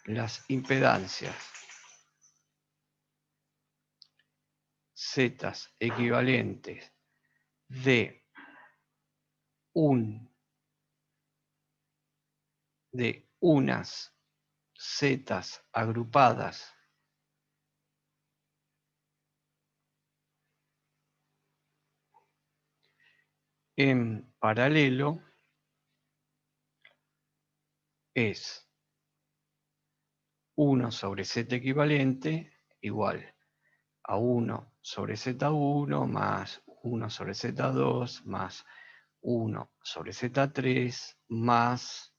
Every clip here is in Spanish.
las impedancias Z equivalentes de unas Z agrupadas en paralelo es 1 sobre Z equivalente igual a 1 sobre Z1 más 1 sobre Z2 más 1 sobre Z3 más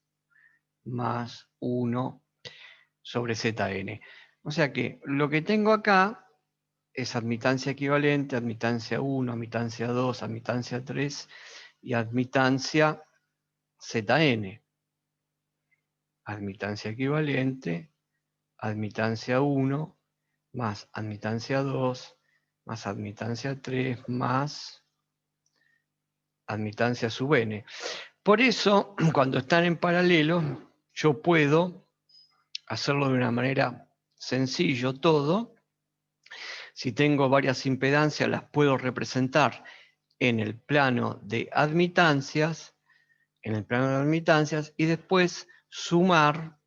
1 sobre Zn. O sea que lo que tengo acá es admitancia equivalente, admitancia 1, admitancia 2, admitancia 3 y admitancia Zn. Admitancia equivalente, admitancia 1, más admitancia 2, más admitancia 3, más admitancia sub n. Por eso, cuando están en paralelo, yo puedo hacerlo de una manera sencilla todo. Si tengo varias impedancias, las puedo representar en el plano de admitancias, y después sumar,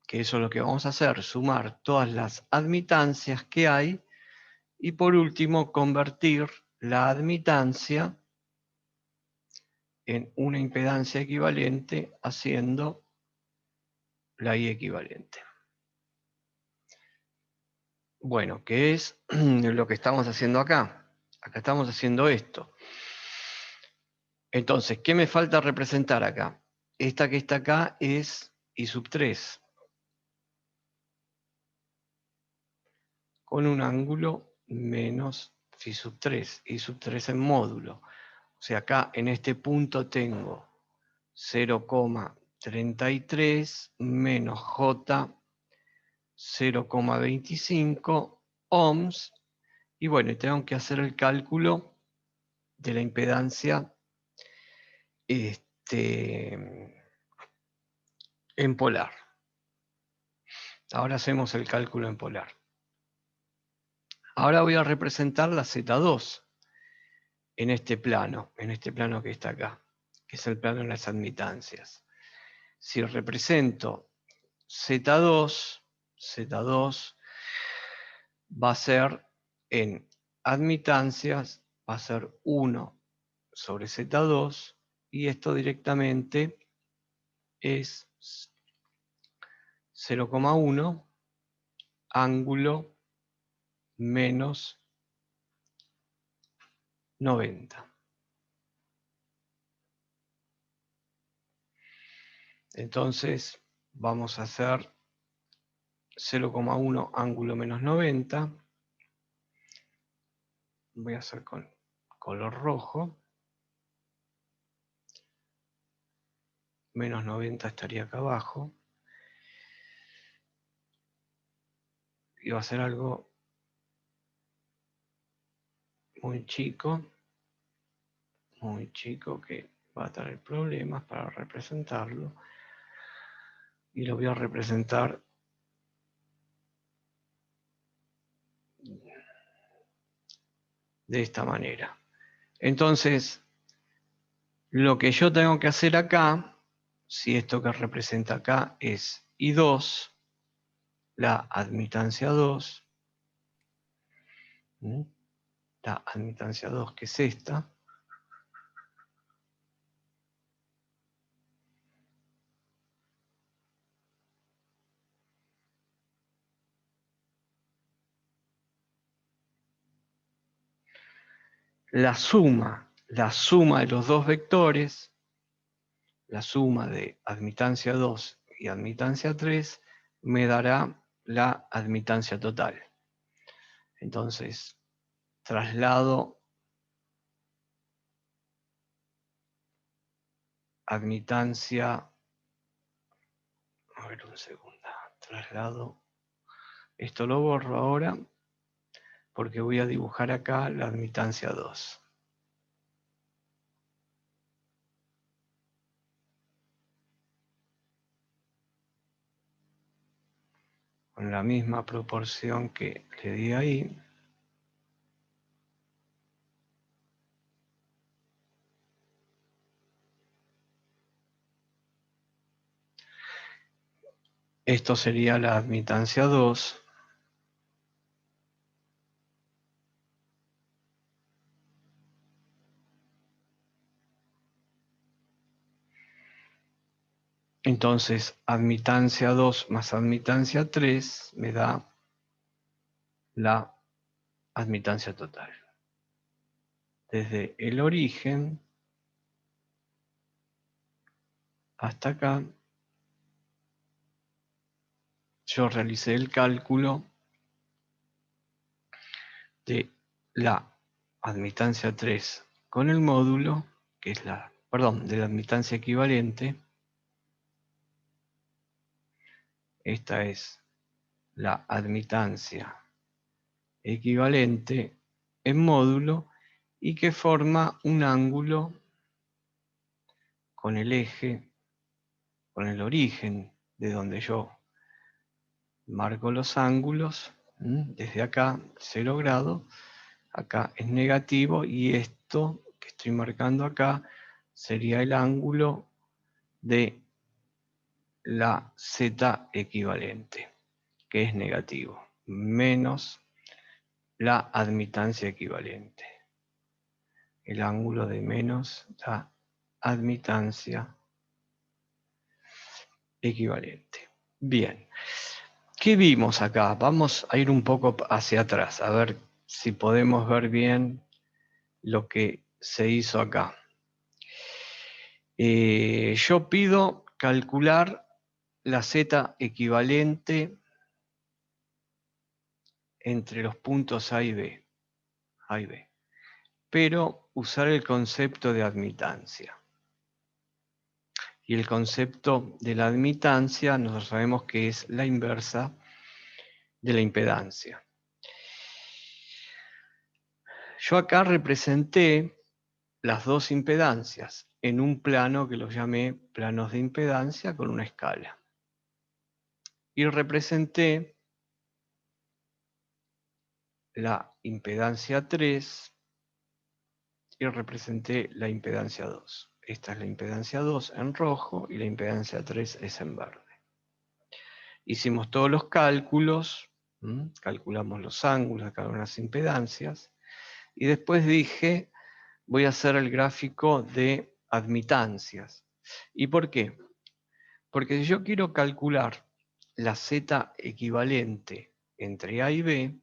que eso es lo que vamos a hacer, sumar todas las admitancias que hay, y por último convertir la admitancia en una impedancia equivalente haciendo la I equivalente. Bueno, ¿qué es lo que estamos haciendo acá? Acá estamos haciendo esto. Entonces, ¿qué me falta representar acá? Esta que está acá es I sub 3. Con un ángulo menos phi sub 3. I sub 3 en módulo. O sea, acá en este punto tengo 0,33 menos J 0,25 ohms. Y bueno, tengo que hacer el cálculo de la impedancia en polar. Ahora hacemos el cálculo en polar. Ahora voy a representar la Z2 en este plano que está acá, que es el plano de las admitancias. Si represento Z2 va a ser en admitancias, va a ser 1 sobre Z2, y esto directamente es 0,1 ángulo menos 90. Entonces vamos a hacer 0,1 ángulo menos 90. Voy a hacer con color rojo. Menos 90 estaría acá abajo. Y va a ser algo muy chico que va a tener problemas para representarlo. Y lo voy a representar de esta manera. Entonces, lo que yo tengo que hacer acá, si esto que representa acá es I2, la admitancia 2, la admitancia 2 que es esta, la suma de los dos vectores, la suma de admitancia 2 y admitancia 3, me dará la admitancia total. Entonces, traslado admitancia, a ver un segundo, traslado, esto lo borro ahora, porque voy a dibujar acá la admitancia 2. con la misma proporción que le di ahí. Esto sería la admitancia 2. Entonces, admitancia 2 más admitancia 3 me da la admitancia total. Desde el origen hasta acá, yo realicé el cálculo de la admitancia 3 con el módulo, que es de la admitancia equivalente. Esta es la admitancia equivalente en módulo y que forma un ángulo con el eje, con el origen de donde yo marco los ángulos, desde acá 0 grados, acá es negativo y esto que estoy marcando acá sería el ángulo de la Z equivalente, que es negativo, menos la admitancia equivalente. El ángulo de menos la admitancia equivalente. Bien, ¿qué vimos acá? Vamos a ir un poco hacia atrás, a ver si podemos ver bien lo que se hizo acá. Yo pido calcular la Z equivalente entre los puntos A y B, pero usar el concepto de admitancia. Y el concepto de la admitancia nosotros sabemos que es la inversa de la impedancia. Yo acá representé las dos impedancias en un plano que los llamé planos de impedancia con una escala. Y representé la impedancia 3 y representé la impedancia 2. Esta es la impedancia 2 en rojo y la impedancia 3 es en verde. Hicimos todos los cálculos, calculamos los ángulos de cada una de las impedancias y después dije, voy a hacer el gráfico de admitancias. ¿Y por qué? Porque si yo quiero calcular la Z equivalente entre A y B,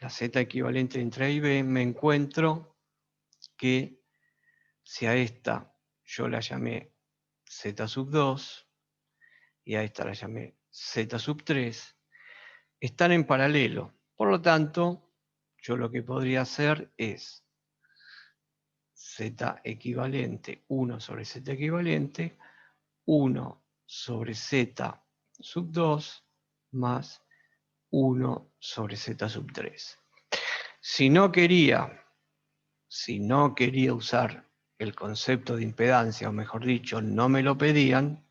la Z equivalente entre A y B, me encuentro que si a esta yo la llamé Z sub 2 y a esta la llamé Z sub 3, están en paralelo. Por lo tanto, yo lo que podría hacer es Z equivalente 1 sobre Z equivalente 1 sobre Z sub 2 más 1 sobre Z sub 3. Si no quería usar el concepto de impedancia, o mejor dicho, no me lo pedían,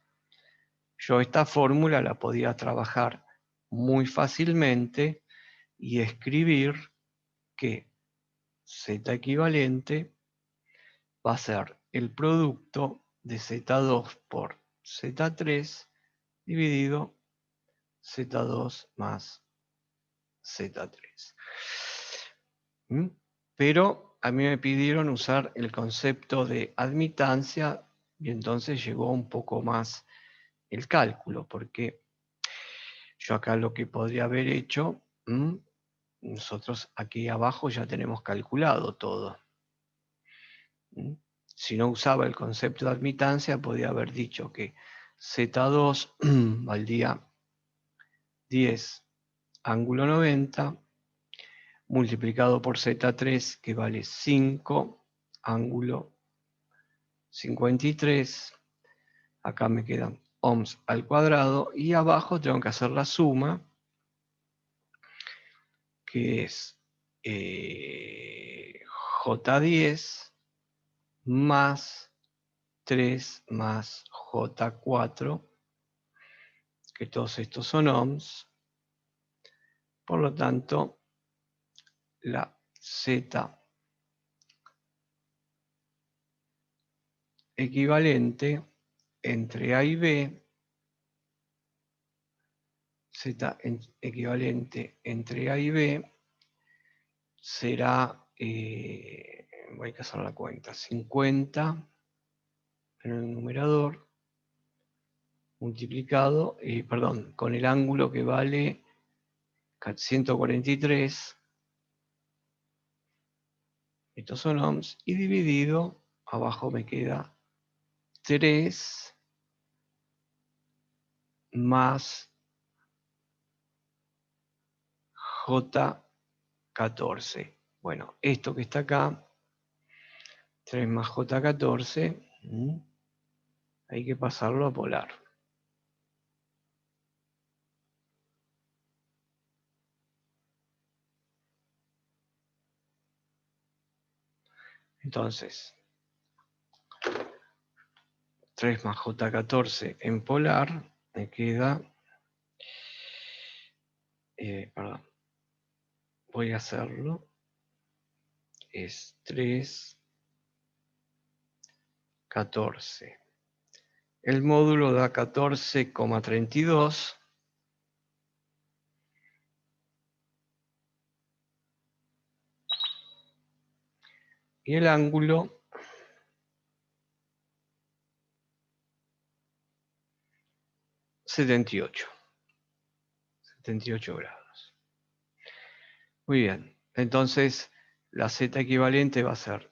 yo esta fórmula la podía trabajar muy fácilmente y escribir que Z equivalente va a ser el producto de Z2 por Z3 dividido Z2 más Z3. Pero a mí me pidieron usar el concepto de admitancia y entonces llegó un poco más el cálculo, porque yo acá lo que podría haber hecho, nosotros aquí abajo ya tenemos calculado todo. Si no usaba el concepto de admitancia, podría haber dicho que Z2 valdría 10 ángulo 90 multiplicado por Z3, que vale 5 ángulo 53. Acá me quedan ohms al cuadrado y abajo tengo que hacer la suma, que es J10 más 3 más J4 que todos estos son ohms. Por lo tanto, la Z equivalente entre A y B, Z equivalente entre A y B, será, voy a hacer la cuenta, 50 en el numerador, multiplicado, perdón, con el ángulo que vale 143, estos son ohms, y dividido, abajo me queda 3 más J14. Bueno, esto que está acá, 3 más J14, hay que pasarlo a polar. Entonces, 3 más J14 en polar, me queda, perdón, voy a hacerlo, es 3, 14. El módulo da 14,32. Y el ángulo 78 grados. Muy bien, entonces la Z equivalente va a ser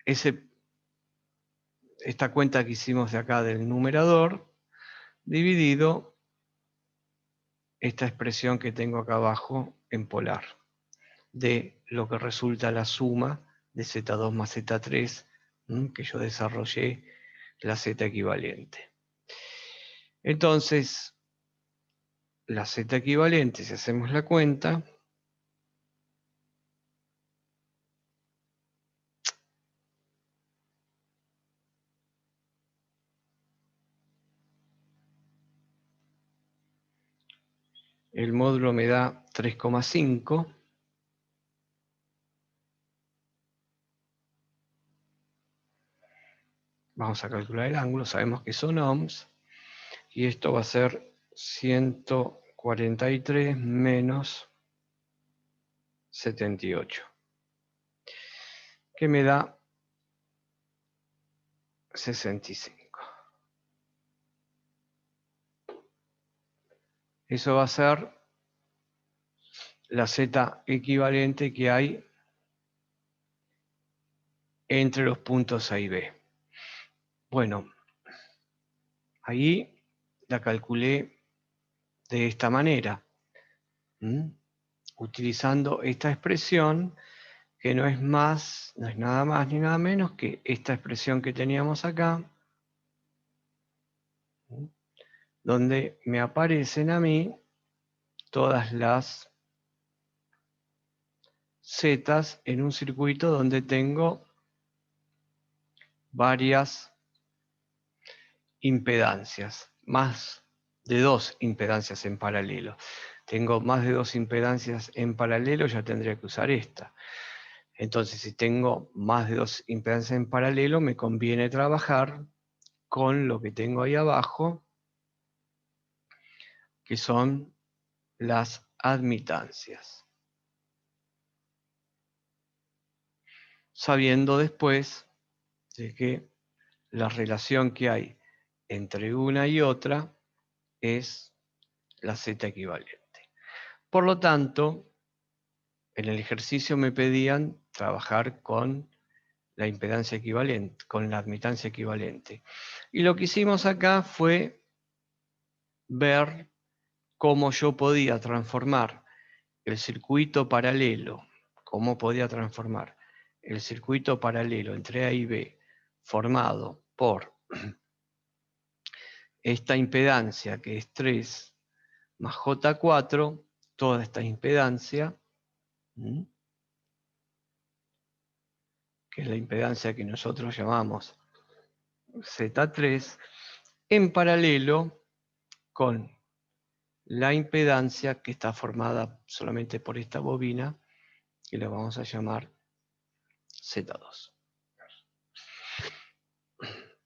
esta cuenta que hicimos de acá del numerador, dividido esta expresión que tengo acá abajo en polar, de lo que resulta la suma de Z2 más Z3, que yo desarrollé la Z equivalente. Entonces, la Z equivalente, si hacemos la cuenta, el módulo me da 3,5. Vamos a calcular el ángulo, sabemos que son ohms, y esto va a ser 143 menos 78, que me da 65. Eso va a ser la Z equivalente que hay entre los puntos A y B. Bueno, ahí la calculé de esta manera, utilizando esta expresión que no es nada más ni nada menos que esta expresión que teníamos acá, donde me aparecen a mí todas las zetas en un circuito donde tengo varias impedancias, más de 2 impedancias en paralelo. Tengo más de 2 impedancias en paralelo, ya tendría que usar esta. Entonces, si tengo más de 2 impedancias en paralelo, me conviene trabajar con lo que tengo ahí abajo, que son las admitancias. Sabiendo después de que la relación que hay entre una y otra es la Z equivalente. Por lo tanto, en el ejercicio me pedían trabajar con la impedancia equivalente, con la admitancia equivalente. Y lo que hicimos acá fue ver cómo yo podía transformar el circuito paralelo, entre A y B, formado por esta impedancia que es 3 más J4, toda esta impedancia, que es la impedancia que nosotros llamamos Z3, en paralelo con la impedancia que está formada solamente por esta bobina, que la vamos a llamar Z2.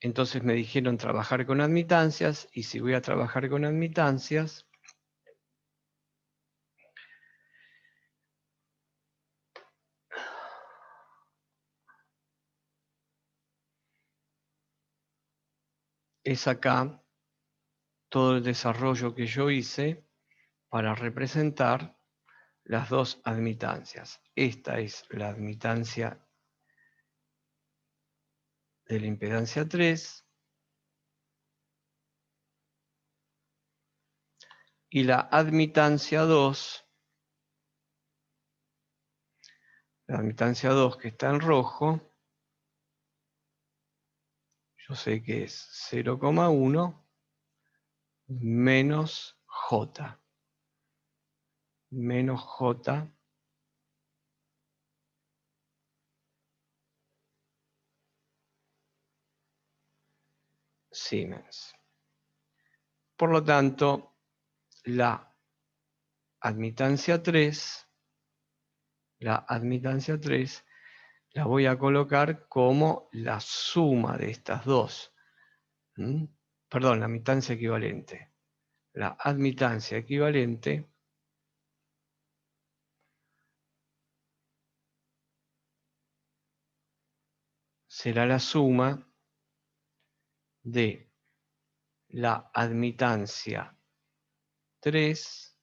Entonces me dijeron trabajar con admitancias, y si voy a trabajar con admitancias, es acá todo el desarrollo que yo hice para representar las dos admitancias. Esta es la admitancia de la impedancia 3 y la admitancia 2, que está en rojo, yo sé que es 0,1 menos J. Menos J Siemens. Por lo tanto, la admitancia 3 la voy a colocar como la suma de estas dos. Perdón, la admitancia equivalente. La admitancia equivalente será la suma de la admitancia 3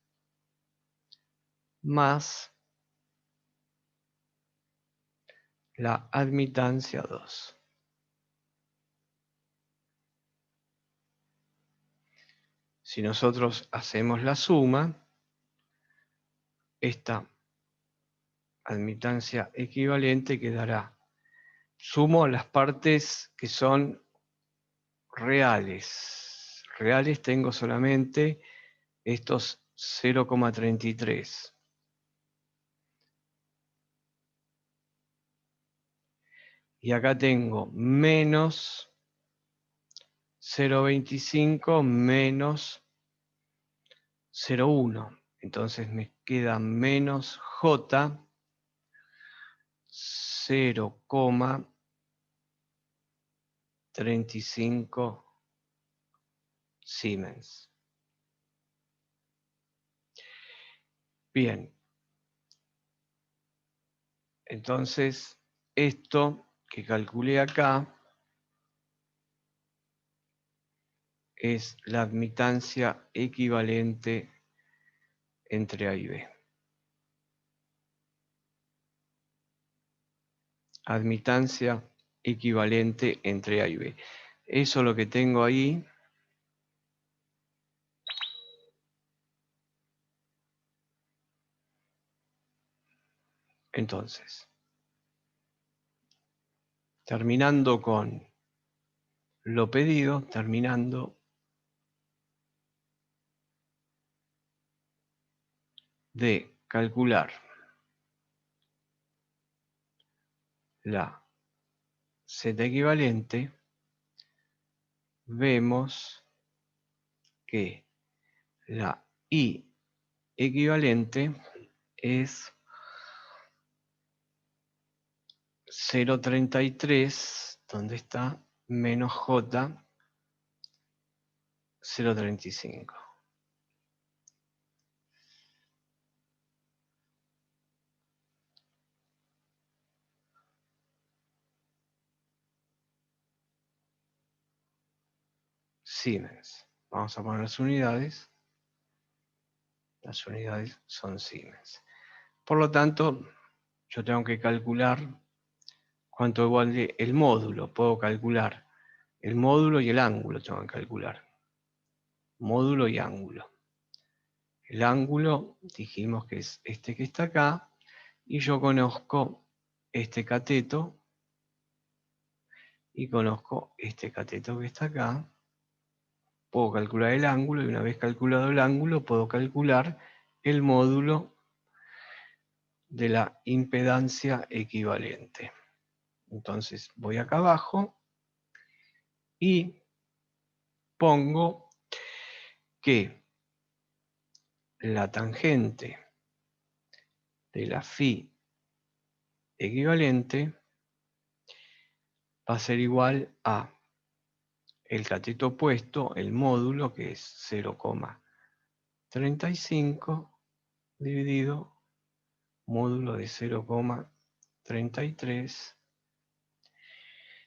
más la admitancia 2. Si nosotros hacemos la suma, esta admitancia equivalente quedará. Sumo las partes que son reales. Reales tengo solamente estos 0,33. Y acá tengo menos 0,25 menos 0,1. Entonces me queda menos J 0,35 Siemens. Bien. Entonces, esto que calculé acá es la admitancia equivalente entre A y B. Admitancia equivalente entre A y B. Eso es lo que tengo ahí. Entonces, terminando con lo pedido, terminando de calcular la Z equivalente, vemos que la I equivalente es 0,33, ¿dónde está? Menos J, 0,35. Siemens. Vamos a poner las unidades. Las unidades son Siemens. Por lo tanto, yo tengo que calcular cuánto vale el módulo. Puedo calcular el módulo y el ángulo. Tengo que calcular. Módulo y ángulo. El ángulo dijimos que es este que está acá. Y yo conozco este cateto. Y conozco este cateto que está acá. Puedo calcular el ángulo y una vez calculado el ángulo puedo calcular el módulo de la impedancia equivalente. Entonces voy acá abajo y pongo que la tangente de la phi equivalente va a ser igual a el cateto opuesto, el módulo, que es 0,35 dividido módulo de 0,33,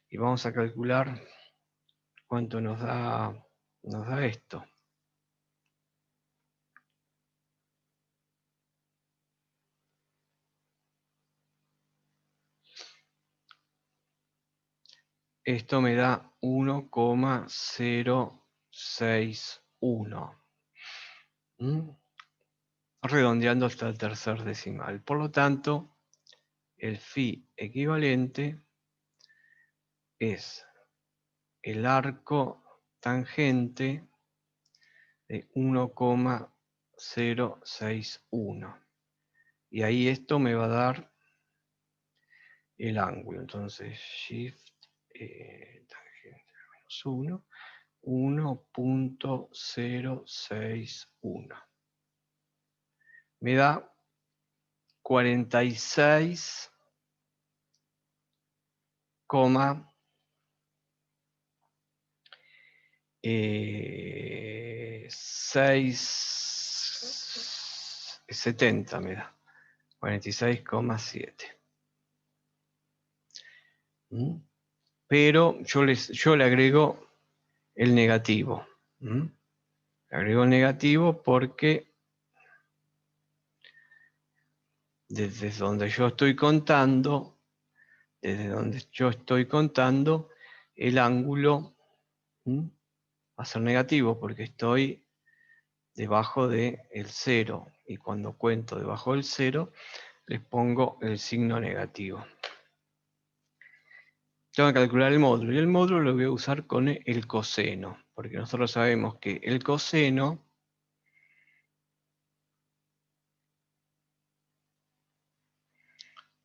y vamos a calcular cuánto nos da esto. Esto me da 1,061. Redondeando hasta el tercer decimal. Por lo tanto, el phi equivalente es el arco tangente de 1,061. Y ahí esto me va a dar el ángulo. Entonces, shift tangente menos 1, 1,061. Me da 46,670 me da. 46,7. Pero yo le agrego el negativo. Le agrego el negativo porque desde donde yo estoy contando, el ángulo va a ser negativo porque estoy debajo del 0. Y cuando cuento debajo del 0, les pongo el signo negativo. Tengo que calcular el módulo, y el módulo lo voy a usar con el coseno, porque nosotros sabemos que el coseno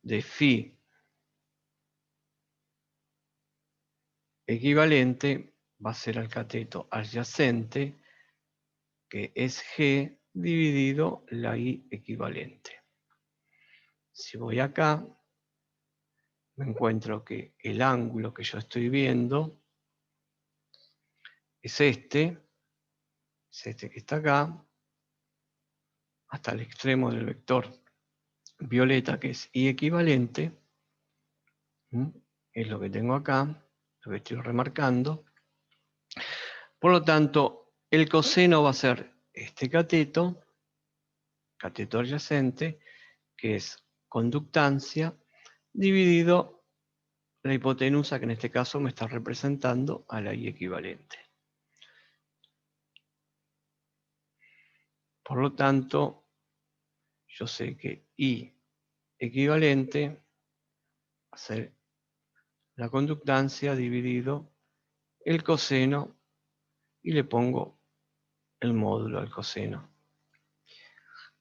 de phi equivalente va a ser al cateto adyacente, que es G dividido la I equivalente. Si voy acá, me encuentro que el ángulo que yo estoy viendo es este que está acá, hasta el extremo del vector violeta, que es I equivalente. Es lo que tengo acá, lo que estoy remarcando. Por lo tanto, el coseno va a ser este cateto adyacente, que es conductancia, dividido la hipotenusa, que en este caso me está representando a la I equivalente. Por lo tanto, yo sé que I equivalente va a ser la conductancia dividido el coseno, y le pongo el módulo al coseno.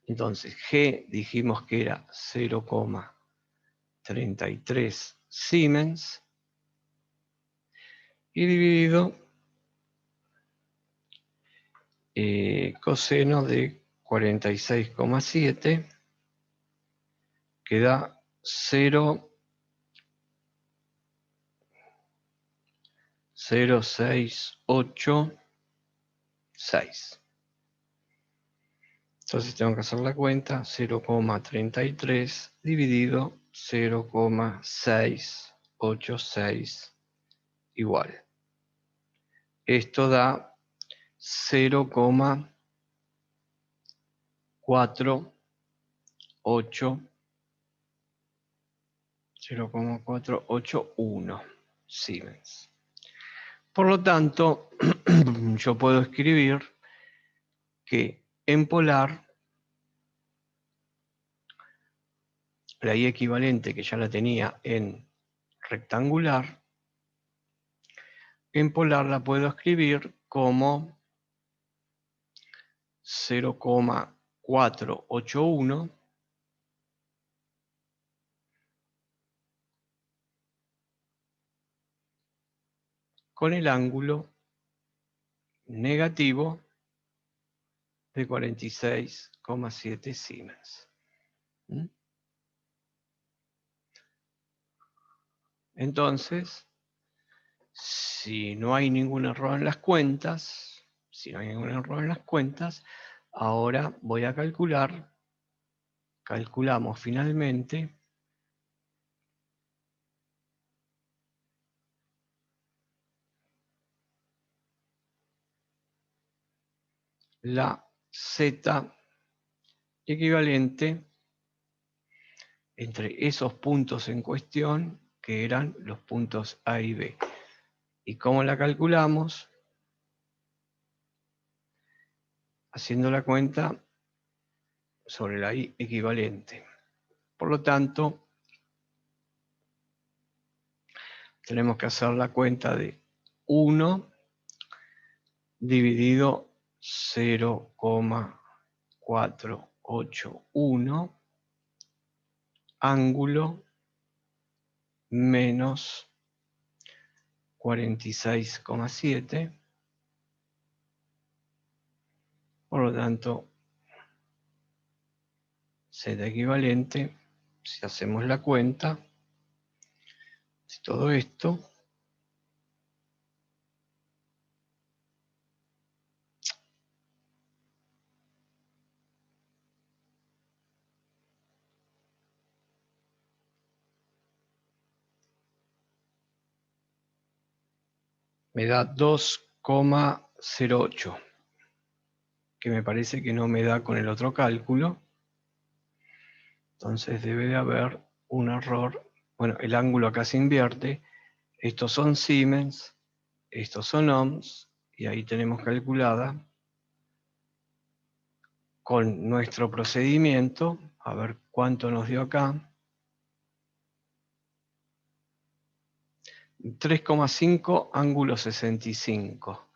Entonces, G dijimos que era 0,33 Siemens, y dividido coseno de 46,7, que da 0,0686. Entonces tengo que hacer la cuenta: 0,33 dividido 0,686 igual. Esto da 0,481 Siemens. Por lo tanto, yo puedo escribir que en polar, la I equivalente, que ya la tenía en rectangular, en polar la puedo escribir como 0,481 con el ángulo negativo de 46,7 Siemens. ¿Mm? Entonces, si no hay ningún error en las cuentas, ahora voy a calcular, calculamos finalmente la Z equivalente entre esos puntos en cuestión, que eran los puntos A y B. ¿Y cómo la calculamos? Haciendo la cuenta sobre la I equivalente. Por lo tanto, tenemos que hacer la cuenta de 1 dividido 0,481 ángulo menos 46,7. Por lo tanto, Z equivalente, si hacemos la cuenta de todo esto, me da 2,08, que me parece que no me da con el otro cálculo. Entonces debe de haber un error. Bueno, el ángulo acá se invierte. Estos son Siemens, estos son ohms, y ahí tenemos calculada con nuestro procedimiento, a ver cuánto nos dio acá. 3,5 ángulo 65.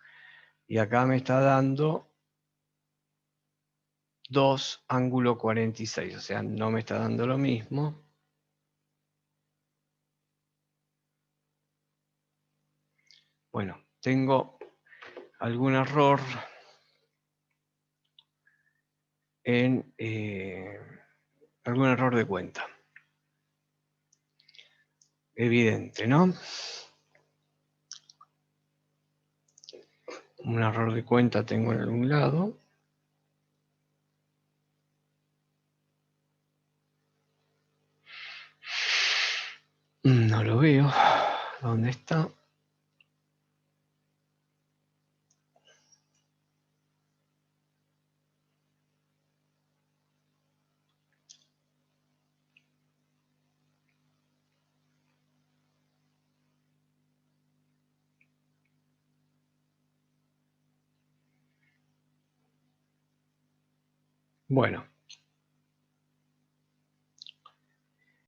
Y acá me está dando 2 ángulo 46, o sea, no me está dando lo mismo. Bueno, tengo algún error en algún error de cuenta. Evidente, ¿no? Un error de cuenta tengo en algún lado. No lo veo. ¿Dónde está? Bueno,